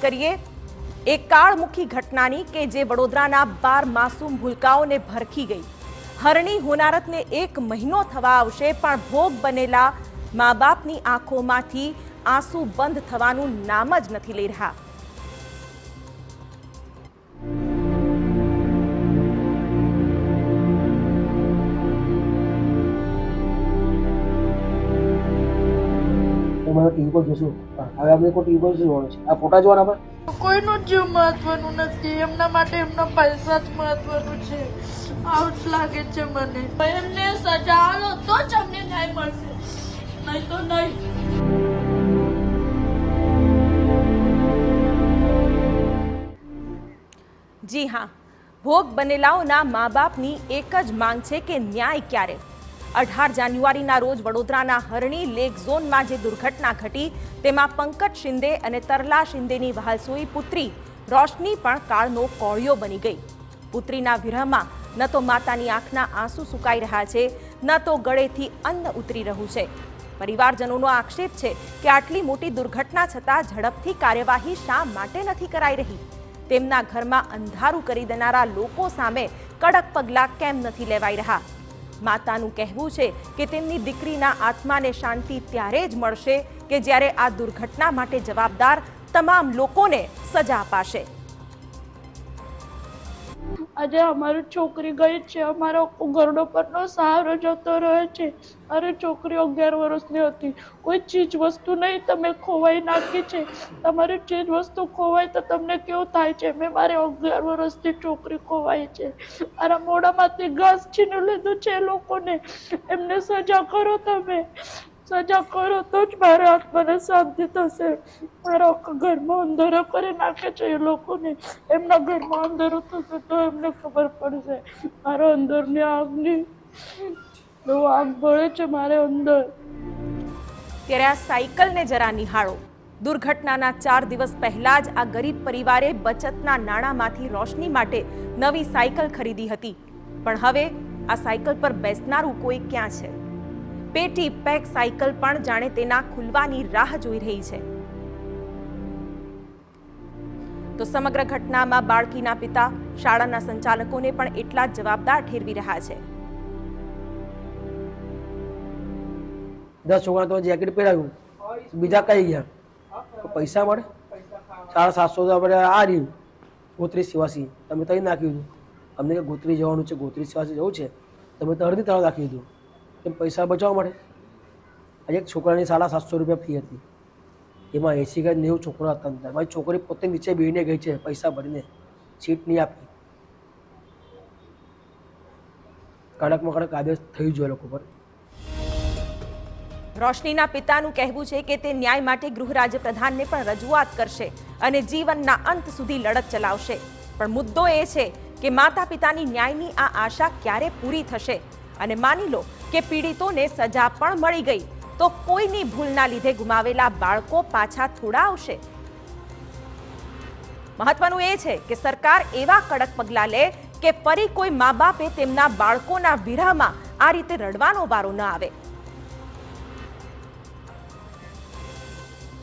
કરીએ એક કાળમુખી ઘટનાની કે જે વડોદરાના 12 માસૂમ ભૂલકાઓને ભરખી ગઈ। હરણી હોનારતને 1 મહિનો થવા આવશે પણ ભોગ બનેલા મા બાપની આંખોમાંથી આંસુ બંધ થવાનું નામ જ નથી લઈ રહ્યા। ટીવી પર જોશું હવે આપણે કોઈ ટીવી પર જોવાનું છે આ ફોટા જોવાના આપણે કોઈનું જીવ મહત્વનું નથી એમના માટે એમના પૈસા જ મહત્વનું છે આવું જ લાગે છે મને એમને સજા આલો તો જ અમને ન્યાય મળશે નહીં તો નહીં। જી હા, ભોગ બનેલાઓના મા બાપની એક જ માંગ છે કે ન્યાય ક્યારે। 18 જાન્યુઆરીના રોજ વડોદરાના હરણી લેક ઝોનમાં જે દુર્ઘટના ઘટી તેમાં પંકજ શિંદે અને તરલા શિંદેની વહાલસોઈ પુત્રી રોશની પણ કાળનો કોળિયો બની ગઈ। પુત્રીના વિરહમાં ન તો માતાની આંખના આંસુ સુકાઈ રહ્યા છે, ન તો ગળેથી અન્ન ઉતરી રહ્યું છે। પરિવારજનોનો આક્ષેપ છે કે આટલી મોટી દુર્ઘટના છતાં ઝડપથી કાર્યવાહી શા માટે નથી કરાઈ રહી। તેમના ઘરમાં અંધારું કરી દેનારા લોકો સામે કડક પગલાં કેમ નથી લેવાઈ રહ્યા। માતાનું કહેવું છે કે તેમની દીકરીના આત્માને શાંતિ ત્યારે જ મળશે કે જ્યારે આ દુર્ઘટના માટે જવાબદાર તમામ લોકોને સજા અપાશે। આજે અમારી છોકરી ગઈ છે, અમારો ઘરનો પરનો સહારો જતો રહ્યો છે। મારી છોકરી 11 વર્ષની હતી, કોઈ ચીજ વસ્તુ નહીં, તમે ખોવાઈ નાખી છે। તમારી ચીજ વસ્તુ ખોવાય તો તમને કેવું થાય છે? મેં મારી 11 વર્ષની છોકરી ખોવાઈ છે, મારા મોઢામાંથી ઘાસ છીની લીધું છે લોકોને। એમને સજા કરો, તમે સજા કરો તો જ મારા આત્માને શાંતિ થશે। મારા ઘરમાં અંધારો કરી નાખે છે એ લોકોને, એમના ઘરમાં અંધારો થશે તો એમને ખબર પડશે। મારા અંદરની આગની આગ બળે છે મારે અંદર। ત્યારે આ સાયકલને જરા નિહાળો। દુર્ઘટનાના 4 દિવસ પહેલા જ આ ગરીબ પરિવારે બચતના નાણાંમાંથી રોશની માટે નવી સાયકલ ખરીદી હતી, પણ હવે આ સાયકલ પર બેસનારું કોઈ ક્યાં છે? પેટી પેક સાયકલ પણ જાણે તેના ખુલવાની રાહ જોઈ રહી છે। તો સમગ્ર ઘટનામાં બાળકીના પિતા શાળાના સંચાલકોને પણ એટલા જ જવાબદાર ઠેરવી રહ્યા છે। 10 છોકરા તો જેકેટ પહેરાવ્યું, બીજા કઈ ગયા તો પૈસા મળે 750 આપણે આ રહ્યું ગોત્રી સિવાસી તમે તઈ નાખ્યું હતું। અમને કે ગોત્રી જવાનું છે, ગોત્રી સિવાસી જવું છે, તમે તો અડધી તળાવ નાખી દીધું, કેમ પૈસા બચાવવા મળે। આજે એક છોકરાની 750 રૂપિયા ફી હતી, એમાં 80 કે 90 છોકરા હતા અંદર। મારી છોકરી પોતે નીચે બેહીને ગઈ છે પૈસા ભરીને, સીટ નહીં આપી। કડકમાં કડક આદેશ થઈ જોઈએ લોકો પર। રોશનીના પિતાનું કહેવું છે કે તે ન્યાય માટે ગૃહ રાજ્ય પ્રધાનને પણ રજૂઆત કરશે અને જીવનના અંત સુધી લડત ચલાવશે। પણ મુદ્દો એ છે કે માતા પિતાની ન્યાયની આ આશા ક્યારે પૂરી થશે? અને માની લો કે પીડિતોને સજા પણ મળી ગઈ તો કોઈની ભૂલના લીધે ગુમાવેલા બાળકો પાછા થોડા આવશે? મહત્વનું એ છે કે સરકાર એવા કડક પગલાં લે કે ફરી કોઈ મા બાપે તેમના બાળકોના વિરહમાં આ રીતે રડવાનો વારો ન આવે।